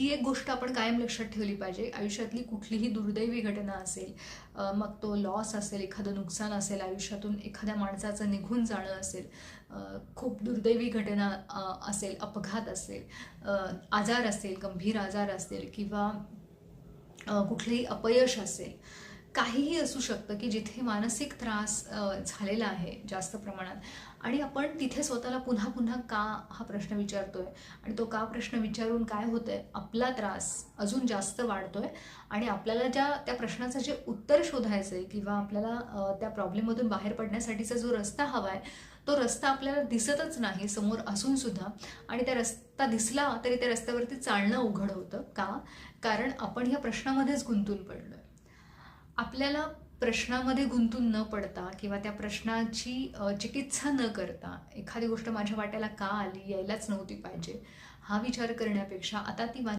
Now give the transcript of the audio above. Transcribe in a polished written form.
ही एक गोष्ट आपण कायम लक्षात ठेवली पाहिजे. आयुष्यातली कुठलीही दुर्दैवी घटना असेल, मग तो लॉस असेल, एखादं नुकसान असेल, आयुष्यातून एखाद्या माणसाचं निघून जाणं असेल, खूप दुर्दैवी घटना असेल, अपघात असेल, आजार असेल, गंभीर आजार असेल किंवा कुठलंही अपयश असेल, काहीही असू शकतं की जिथे मानसिक त्रास झालेला आहे जास्त प्रमाणात आणि आपण तिथे स्वतःला पुन्हा पुन्हा का हा प्रश्न विचारतोय आणि तो का प्रश्न विचारून काय होतंय, आपला त्रास अजून जास्त वाढतोय आणि आपल्याला त्या प्रश्नाचं जे उत्तर शोधायचं आहे किंवा आपल्याला त्या प्रॉब्लेममधून बाहेर पडण्यासाठीचा जो रस्ता हवा आहे तो रस्ता आपल्याला दिसतच नाही समोर असून सुद्धा. आणि त्या रस्ता दिसला तरी त्या रस्त्यावरती चालणं अवघड होतं. का? कारण आपण ह्या प्रश्नामध्येच गुंतून पडलोय. आपल्याला प्रश्नामध्ये गुंतून न पडता किंवा त्या प्रश्नाची चिकित्सा न करता एखादी गोष्ट माझ्या वाट्याला का आली, यायलाच नव्हती पाहिजे, हा विचार करण्यापेक्षा आता ती